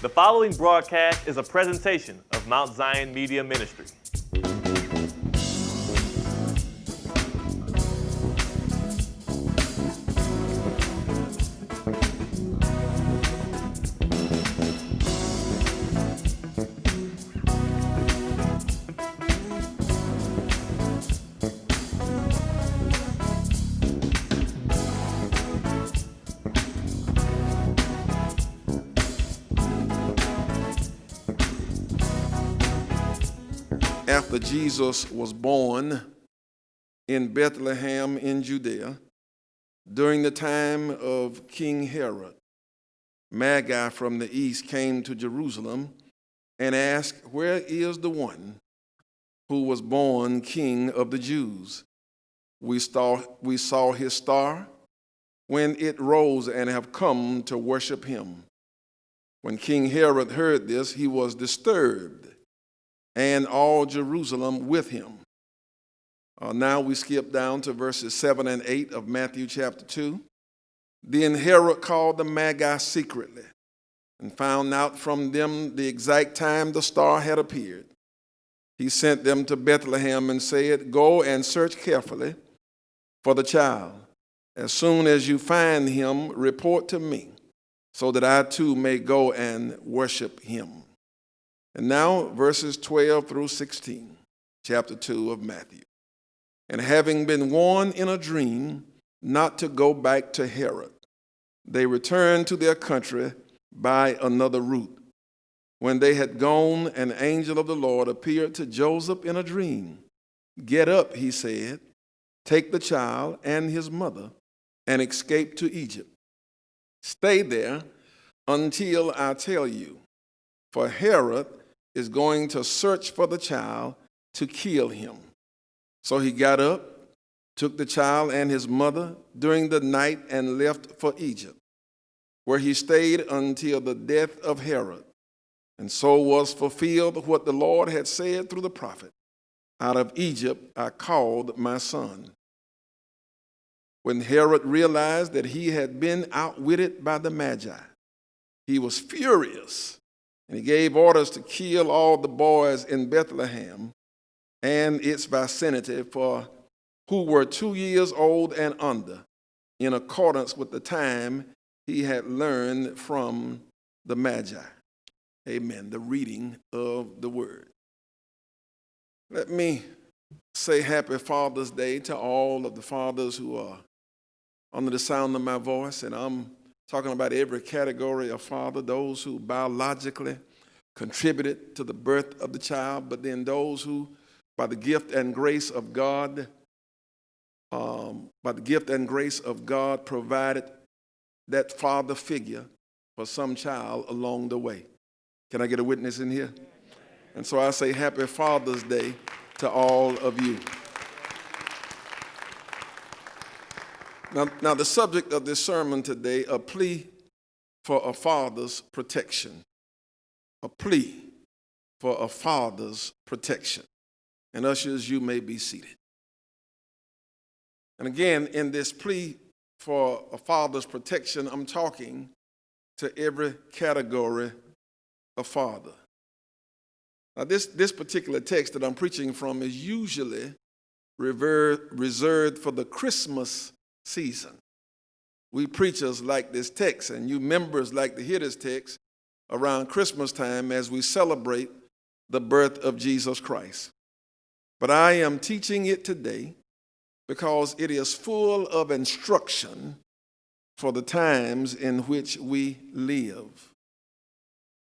The following broadcast is a presentation of Mount Zion Media Ministry. After Jesus was born in Bethlehem in Judea, during the time of King Herod, Magi from the east came to Jerusalem and asked, "Where is the one who was born King of the Jews? We saw his star when it rose and have come to worship him." When King Herod heard this, he was disturbed, and all Jerusalem with him. Now we skip down to verses 7 and 8 of Matthew chapter 2. Then Herod called the Magi secretly and found out from them the exact time the star had appeared. He sent them to Bethlehem and said, "Go and search carefully for the child. As soon as you find him, report to me, so that I too may go and worship him." And now, verses 12 through 16, chapter 2 of Matthew. And having been warned in a dream not to go back to Herod, they returned to their country by another route. When they had gone, an angel of the Lord appeared to Joseph in a dream. "Get up," he said, "take the child and his mother and escape to Egypt. Stay there until I tell you, for Herod is going to search for the child to kill him." So he got up, took the child and his mother during the night and left for Egypt, where he stayed until the death of Herod. And so was fulfilled what the Lord had said through the prophet, "Out of Egypt I called my son." When Herod realized that he had been outwitted by the Magi, he was furious, and he gave orders to kill all the boys in Bethlehem and its vicinity who were 2 years old and under, in accordance with the time he had learned from the Magi. Amen. The reading of the word. Let me say happy Father's Day to all of the fathers who are under the sound of my voice, and I'm talking about every category of father, those who biologically contributed to the birth of the child, but then those who, by the gift and grace of God, provided that father figure for some child along the way. Can I get a witness in here? And so I say happy Father's Day to all of you. Now, the subject of this sermon today, a plea for a father's protection. A plea for a father's protection. And ushers, you may be seated. And again, in this plea for a father's protection, I'm talking to every category of father. Now, this particular text that I'm preaching from is usually reserved for the Christmas season. We preachers like this text, and you members like to hear this text around Christmas time as we celebrate the birth of Jesus Christ. But I am teaching it today because it is full of instruction for the times in which we live.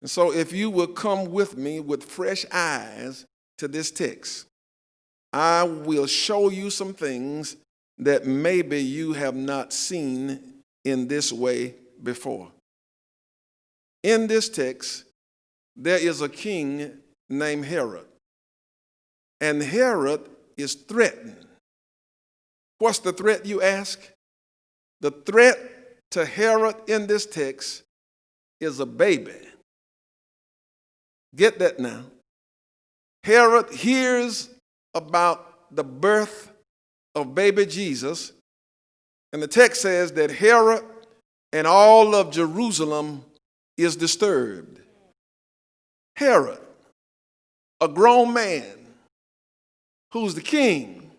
And so if you will come with me with fresh eyes to this text, I will show you some things that maybe you have not seen in this way before. In this text, there is a king named Herod, and Herod is threatened. What's the threat, you ask? The threat to Herod in this text is a baby. Get that now. Herod hears about the birth of baby Jesus, and the text says that Herod and all of Jerusalem is disturbed. Herod, a grown man who's the king,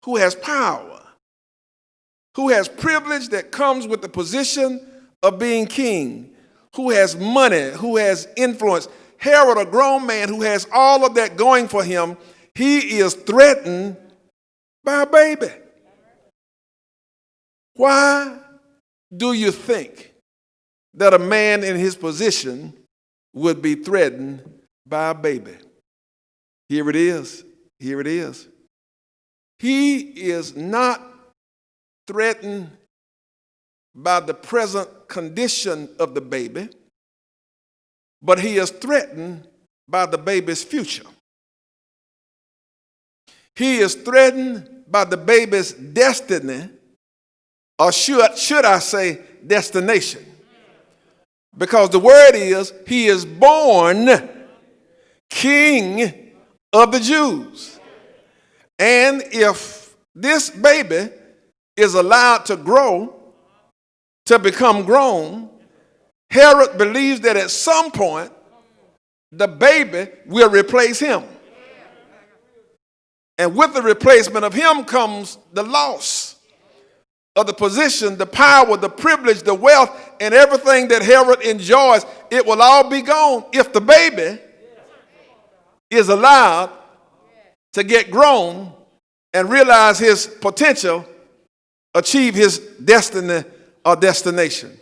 who has power, who has privilege that comes with the position of being king, who has money, who has influence. Herod, a grown man who has all of that going for him, he is threatened by a baby. Why do you think that a man in his position would be threatened by a baby? Here it is. Here it is. He is not threatened by the present condition of the baby, but he is threatened by the baby's future. He is threatened by the baby's destiny, or should I say destination? Because the word is, he is born King of the Jews. And if this baby is allowed to grow, to become grown, Herod believes that at some point the baby will replace him. And with the replacement of him comes the loss of the position, the power, the privilege, the wealth, and everything that Herod enjoys. It will all be gone if the baby is allowed to get grown and realize his potential, achieve his destiny or destination.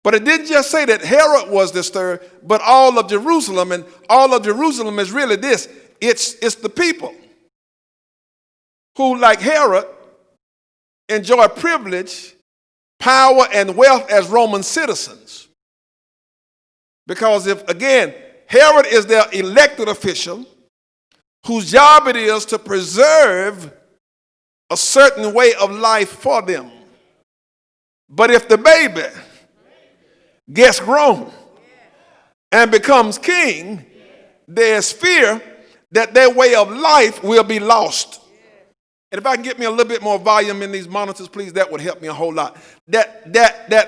But it didn't just say that Herod was disturbed, but all of Jerusalem. And all of Jerusalem is really this. It's the people who, like Herod, enjoy privilege, power, and wealth as Roman citizens. Because if, again, Herod is their elected official, whose job it is to preserve a certain way of life for them. But if the baby gets grown and becomes king, there's fear that their way of life will be lost. And if I can get me a little bit more volume in these monitors, please, that would help me a whole lot. That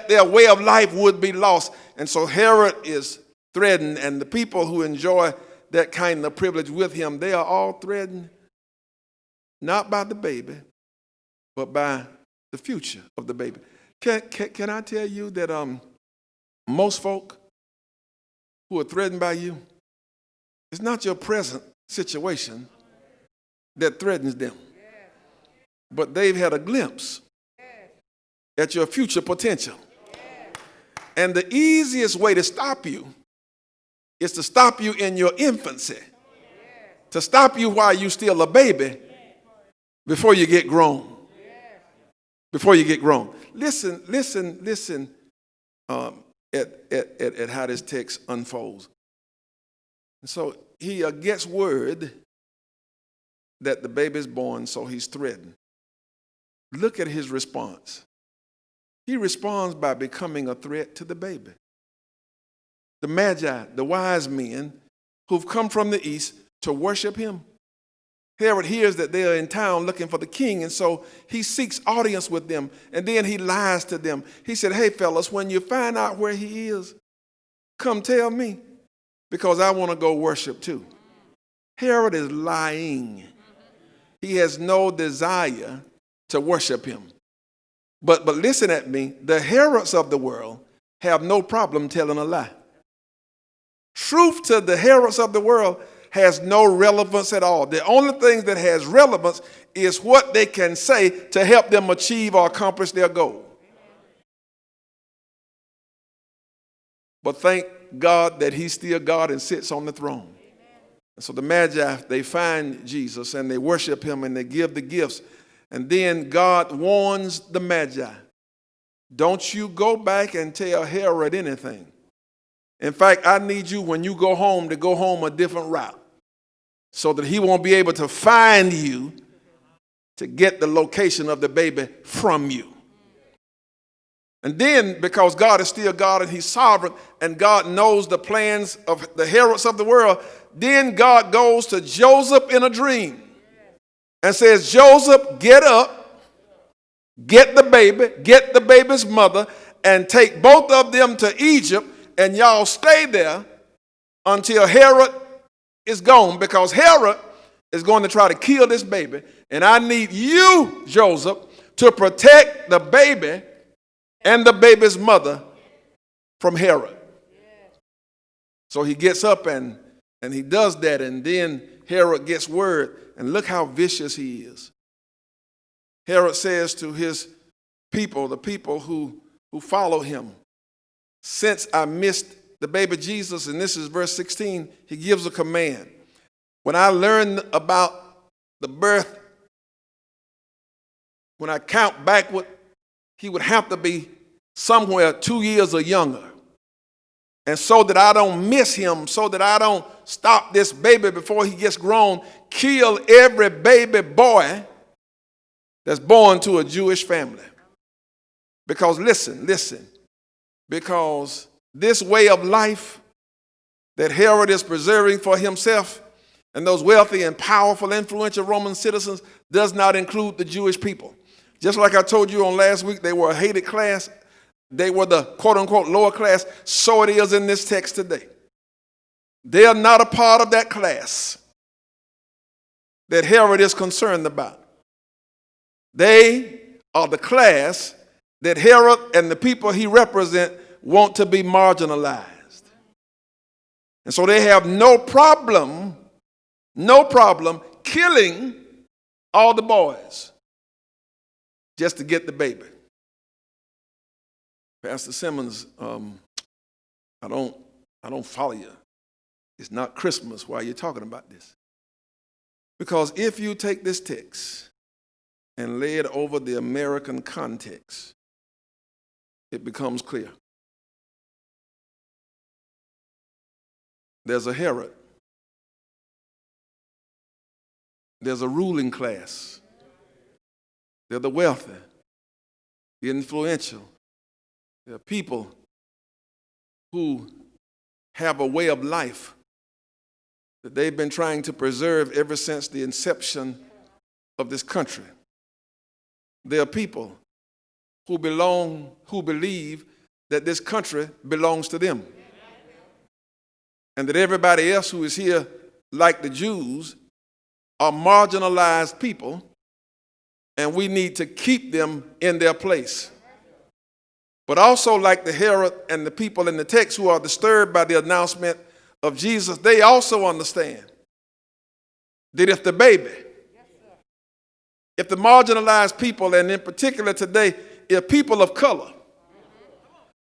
their way of life would be lost. And so Herod is threatened, and the people who enjoy that kind of privilege with him, they are all threatened, not by the baby, but by the future of the baby. Can I tell you that most folk who are threatened by you, it's not your present situation that threatens them, but they've had a glimpse at your future potential. And the easiest way to stop you is to stop you in your infancy, to stop you while you're still a baby before you get grown. Before you get grown. Listen at how this text unfolds. And so he gets word that the baby's born, so he's threatened. Look at his response. He responds by becoming a threat to the baby. The Magi, the wise men who've come from the east to worship him. Herod hears that they are in town looking for the king, and so he seeks audience with them, and then he lies to them. He said, hey, fellas, when you find out where he is, come tell me, because I want to go worship too. Herod is lying. He has no desire to worship him. But listen at me, the Herods of the world have no problem telling a lie. Truth to the Herods of the world has no relevance at all. The only thing that has relevance is what they can say to help them achieve or accomplish their goal. But thank God that he's still God and sits on the throne. And so the Magi, they find Jesus and they worship him and they give the gifts. And then God warns the Magi, don't you go back and tell Herod anything. In fact, I need you when you go home to go home a different route, so that he won't be able to find you to get the location of the baby from you. And then, because God is still God and he's sovereign, and God knows the plans of the Herods of the world, then God goes to Joseph in a dream and says, Joseph, get up, get the baby's mother, and take both of them to Egypt, and y'all stay there until Herod is gone, because Herod is going to try to kill this baby. And I need you, Joseph, to protect the baby and the baby's mother from Herod. So he gets up and he does that, and then Herod gets word, and look how vicious he is. Herod says to his people, the people who follow him, since I missed the baby Jesus, and this is verse 16, he gives a command. When I learned about the birth, when I count backward, he would have to be somewhere 2 years or younger. And so that I don't miss him, so that I don't stop this baby before he gets grown, kill every baby boy that's born to a Jewish family. Because listen, because this way of life that Herod is preserving for himself and those wealthy and powerful, influential Roman citizens does not include the Jewish people. Just like I told you on last week, they were a hated class. They were the quote-unquote lower class. So it is in this text today. They are not a part of that class that Herod is concerned about. They are the class that Herod and the people he represents want to be marginalized. And so they have no problem killing all the boys just to get the baby. Pastor Simmons, I don't follow you. It's not Christmas. Why are you talking about this? Because if you take this text and lay it over the American context, it becomes clear. There's a Herod. There's a ruling class. They're the wealthy, the influential. There are people who have a way of life that they've been trying to preserve ever since the inception of this country. There are people who believe that this country belongs to them. And that everybody else who is here, like the Jews, are marginalized people, and we need to keep them in their place. But also, like the Herod and the people in the text who are disturbed by the announcement of Jesus, they also understand that if the marginalized people, and in particular today, if people of color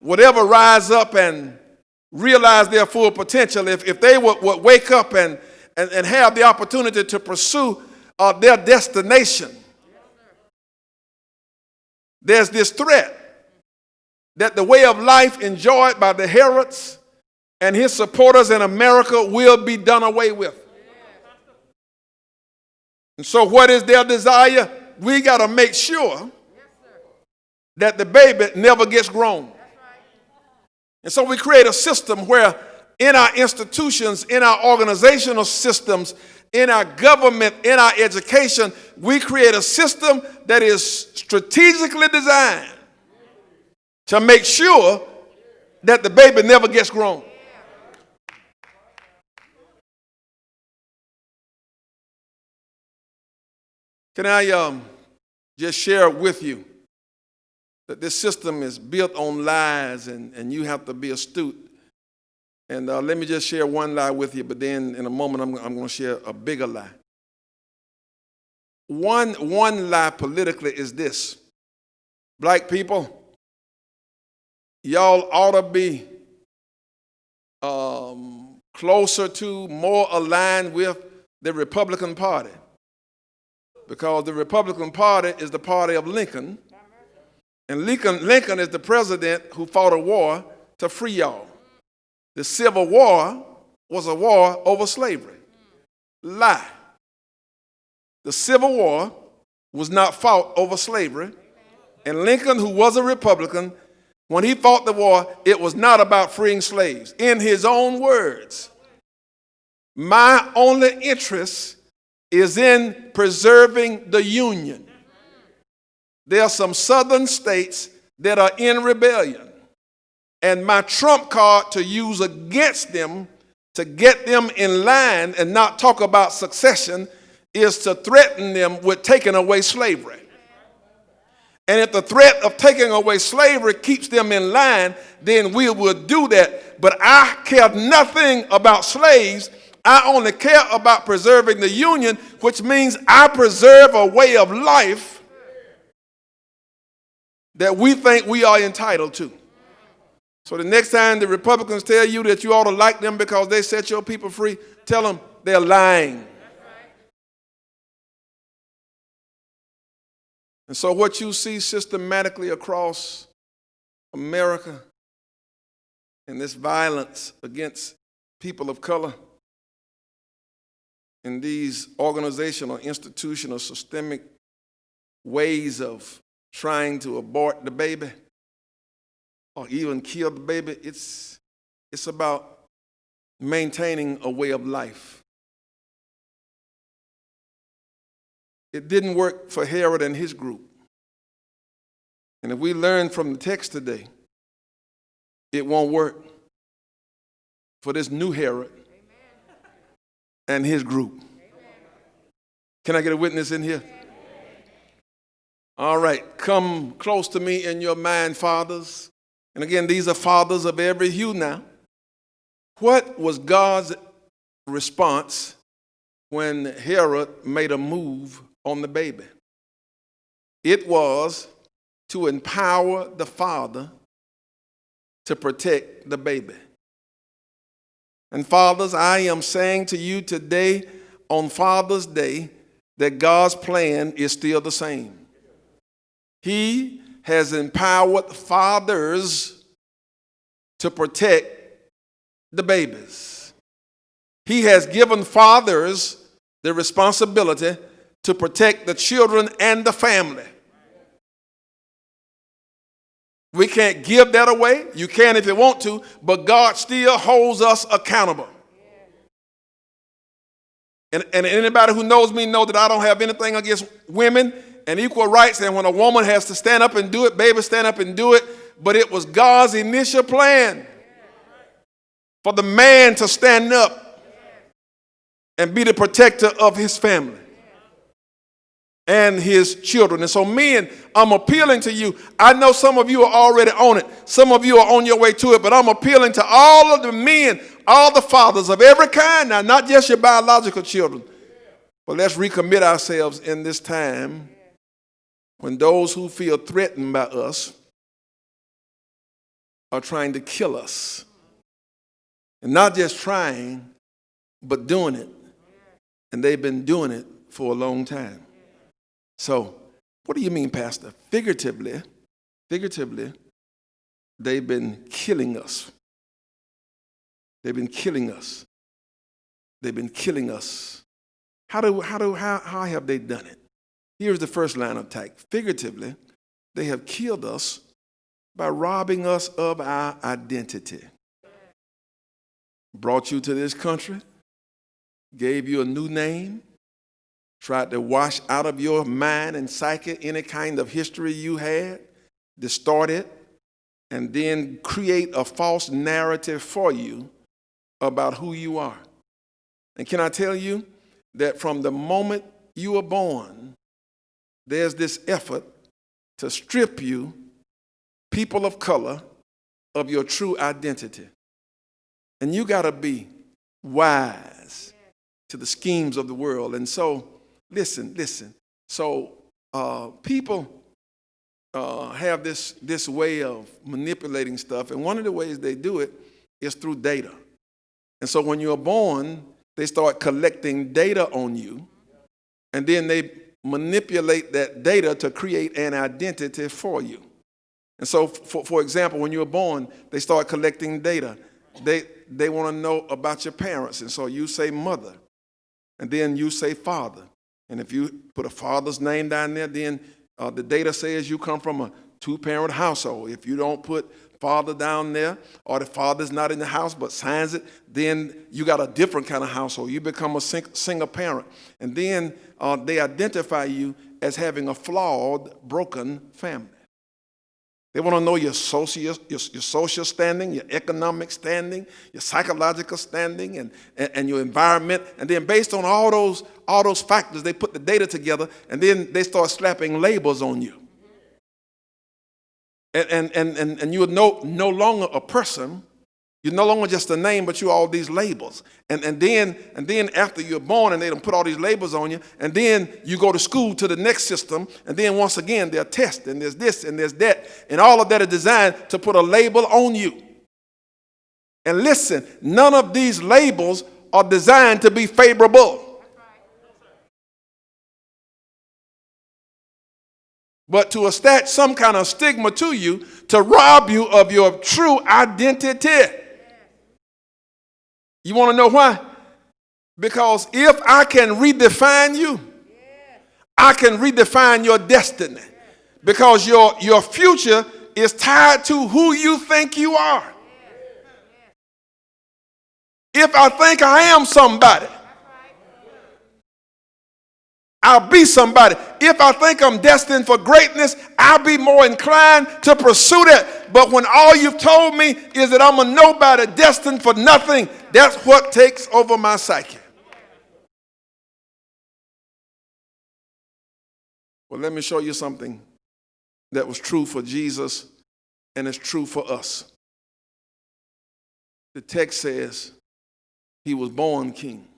would ever rise up and realize their full potential, if they would wake up and have the opportunity to pursue their destination, there's this threat that the way of life enjoyed by the Herods and his supporters in America will be done away with. And so what is their desire? We got to make sure that the baby never gets grown. And so we create a system where in our institutions, in our organizational systems, in our government, in our education, we create a system that is strategically designed to make sure that the baby never gets grown. Can I just share with you that this system is built on lies, and you have to be astute. And let me just share one lie with you, but then in a moment I'm going to share a bigger lie. One lie politically is this: black people, y'all ought to be closer to, more aligned with the Republican Party, because the Republican Party is the party of Lincoln, and Lincoln is the president who fought a war to free y'all. The Civil War was a war over slavery. Lie. The Civil War was not fought over slavery, and Lincoln, who was a Republican, when he fought the war, it was not about freeing slaves. In his own words, my only interest is in preserving the Union. There are some southern states that are in rebellion, and my trump card to use against them to get them in line and not talk about succession is to threaten them with taking away slavery. And if the threat of taking away slavery keeps them in line, then we will do that. But I care nothing about slaves. I only care about preserving the union, which means I preserve a way of life that we think we are entitled to. So the next time the Republicans tell you that you ought to like them because they set your people free, tell them they're lying. And so what you see systematically across America and this violence against people of color and these organizational, institutional, systemic ways of trying to abort the baby or even kill the baby, it's about maintaining a way of life. It didn't work for Herod and his group. And if we learn from the text today, it won't work for this new Herod and his group. Can I get a witness in here? All right, come close to me in your mind, fathers. And again, these are fathers of every hue now. What was God's response when Herod made a move on the baby? It was to empower the father to protect the baby. And fathers, I am saying to you today on Father's Day that God's plan is still the same. He has empowered fathers to protect the babies. He has given fathers the responsibility to protect the children and the family. We can't give that away. You can if you want to, but God still holds us accountable. And anybody who knows me know that I don't have anything against women and equal rights. And when a woman has to stand up and do it, baby, stand up and do it. But it was God's initial plan for the man to stand up and be the protector of his family and his children. And so men, I'm appealing to you. I know some of you are already on it. Some of you are on your way to it, but I'm appealing to all of the men, all the fathers of every kind now, not just your biological children. But let's recommit ourselves in this time when those who feel threatened by us are trying to kill us. And not just trying, but doing it. And they've been doing it for a long time. So, what do you mean, Pastor? Figuratively, they've been killing us. They've been killing us. They've been killing us. How have they done it? Here's the first line of attack. Figuratively, they have killed us by robbing us of our identity. Brought you to this country, gave you a new name, tried to wash out of your mind and psyche any kind of history you had, distort it, and then create a false narrative for you about who you are. And can I tell you that from the moment you were born, there's this effort to strip you, people of color, of your true identity. And you got to be wise to the schemes of the world. And so, listen. So people have this way of manipulating stuff. And one of the ways they do it is through data. And so when you're born, they start collecting data on you. And then they manipulate that data to create an identity for you. And so, for example, when you're born, they start collecting data. They want to know about your parents. And so you say mother. And then you say father. And if you put a father's name down there, then the data says you come from a two-parent household. If you don't put father down there, or the father's not in the house but signs it, then you got a different kind of household. You become a single parent. And then they identify you as having a flawed, broken family. They want to know your social standing, your economic standing, your psychological standing, and your environment. And then based on all those factors, they put the data together, and then they start slapping labels on you. And you're no longer a person. You're no longer just a name, but you're all these labels. And then after you're born and they don't put all these labels on you, and then you go to school to the next system, and then once again there are tests, and there's this and there's that, and all of that is designed to put a label on you. And listen, none of these labels are designed to be favorable, but to attach some kind of stigma to you to rob you of your true identity. You want to know why? Because if I can redefine you, I can redefine your destiny. Because your future is tied to who you think you are. If I think I am somebody, I'll be somebody. If I think I'm destined for greatness, I'll be more inclined to pursue that. But when all you've told me is that I'm a nobody destined for nothing, that's what takes over my psyche. Well, let me show you something that was true for Jesus and is true for us. The text says he was born king.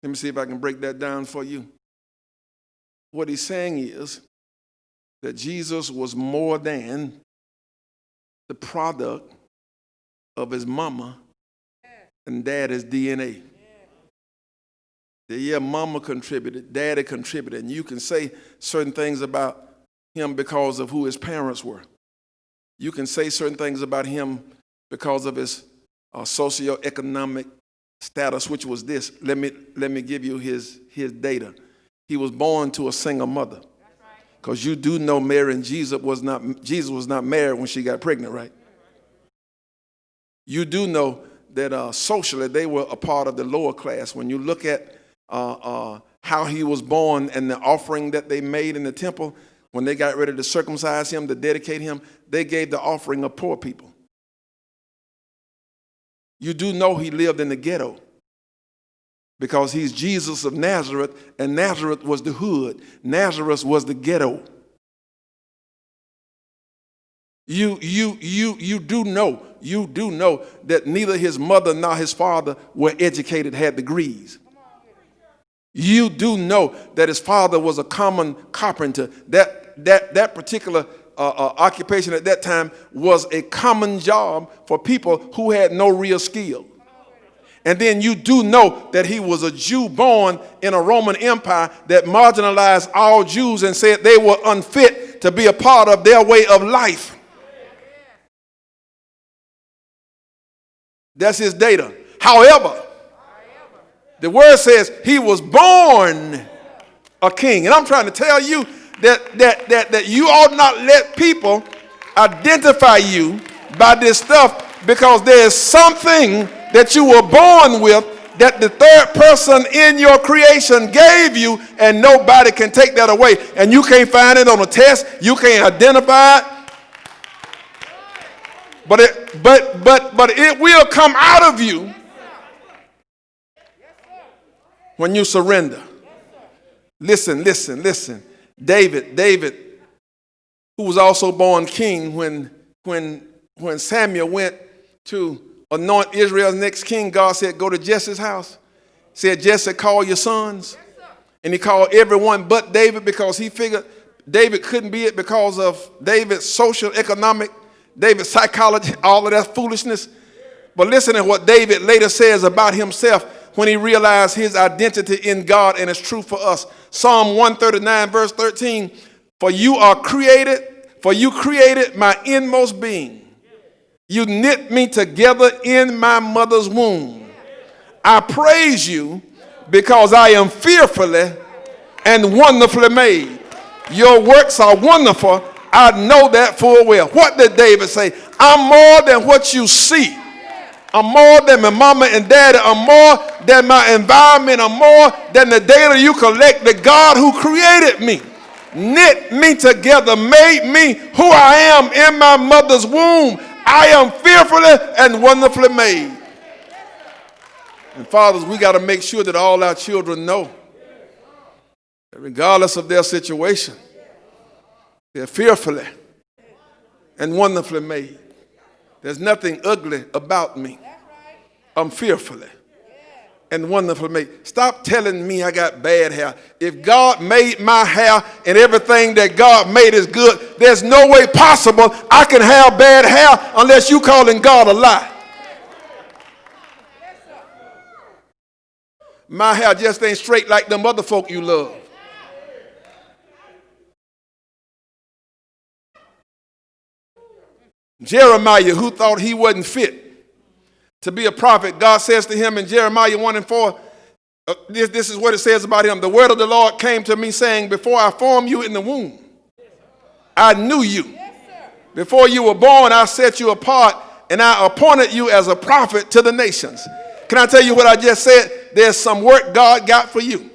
Let me see if I can break that down for you. What he's saying is that Jesus was more than the product of his mama and daddy's DNA. Yeah, mama contributed, daddy contributed, and you can say certain things about him because of who his parents were. You can say certain things about him because of his socioeconomic status, which was this. Let me give you his data. He was born to a single mother. Because you do know Mary and Jesus was not married when she got pregnant, right? You do know that socially they were a part of the lower class. When you look at how he was born and the offering that they made in the temple, when they got ready to circumcise him, to dedicate him, they gave the offering of poor people. You do know he lived in the ghetto because he's Jesus of Nazareth, and Nazareth was the hood. Nazareth was the ghetto. You do know that neither his mother nor his father were educated, had degrees. You do know that his father was a common carpenter. That particular occupation at that time was a common job for people who had no real skill. And then you do know that he was a Jew born in a Roman Empire that marginalized all Jews and said they were unfit to be a part of their way of life. That's his data. However, the word says he was born a king. And I'm trying to tell you that you ought not let people identify you by this stuff, because there is something that you were born with that the third person in your creation gave you, and nobody can take that away. And you can't find it on a test. You can't identify it. But it will come out of you when you surrender. Listen. David, who was also born king, when Samuel went to anoint Israel's next king, God said, go to Jesse's house. Said, Jesse, call your sons. And he called everyone but David, because he figured David couldn't be it because of David's social, economic, David's psychology, all of that foolishness. But listen to what David later says about himself when he realized his identity in God, and it's true for us. Psalm 139 verse 13, for you created my inmost being. You knit me together in my mother's womb. I praise you because I am fearfully and wonderfully made. Your works are wonderful. I know that full well. What did David say? I'm more than what you see. I'm more than my mama and daddy. I'm more than my environment. I'm more than the data you collect. The God who created me knit me together, made me who I am in my mother's womb. I am fearfully and wonderfully made. And fathers, we got to make sure that all our children know that regardless of their situation, they're fearfully and wonderfully made. There's nothing ugly about me. I'm fearfully and wonderfully made. Stop telling me I got bad hair. If God made my hair and everything that God made is good, there's no way possible I can have bad hair unless you calling God a lie. My hair just ain't straight like them other folk you love. Jeremiah, who thought he wasn't fit to be a prophet, God says to him in Jeremiah 1:4, this is what it says about him. The word of the Lord came to me saying, before I formed you in the womb, I knew you. Before you were born, I set you apart, and I appointed you as a prophet to the nations. Can I tell you what I just said? There's some work God got for you.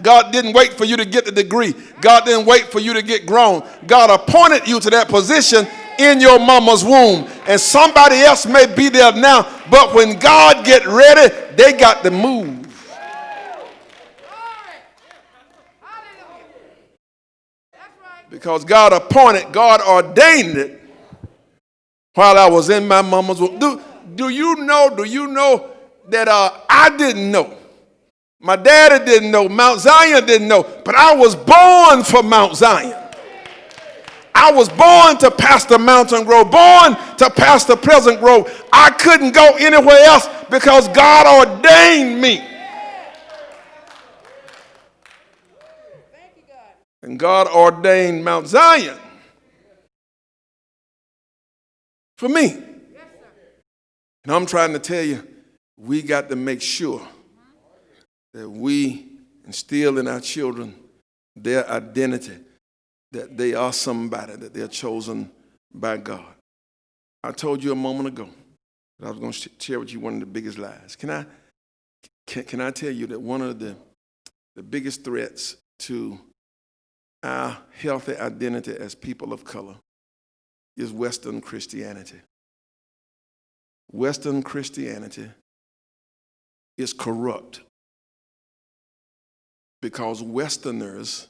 God didn't wait for you to get the degree. God didn't wait for you to get grown. God appointed you to that position in your mama's womb. And somebody else may be there now, but when God get ready, they got to move. Because God appointed, God ordained it while I was in my mama's womb. Do you know that I didn't know? My daddy didn't know. Mount Zion didn't know. But I was born for Mount Zion. I was born to pastor Mountain Grove, born to pastor Pleasant Grove. I couldn't go anywhere else because God ordained me. And God ordained Mount Zion for me. And I'm trying to tell you, we got to make sure that we instill in our children their identity, that they are somebody, that they're chosen by God. I told you a moment ago that I was going to share with you one of the biggest lies. Can I tell you that one of the biggest threats to our healthy identity as people of color is Western Christianity. Western Christianity is corrupt because Westerners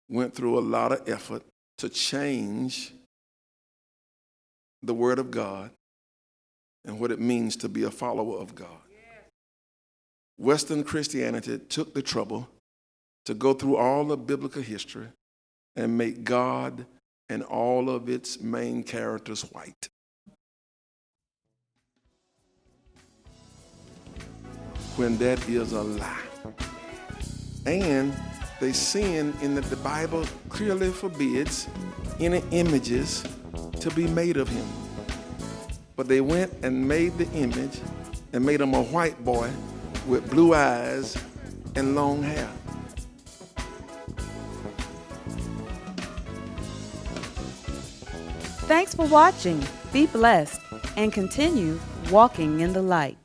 went through a lot of effort to change the Word of God and what it means to be a follower of God. Western Christianity took the trouble to go through all of biblical history and make God and all of its main characters white. When that is a lie. And they sin in that the Bible clearly forbids any images to be made of him. But they went and made the image and made him a white boy with blue eyes and long hair. Thanks for watching. Be blessed and continue walking in the light.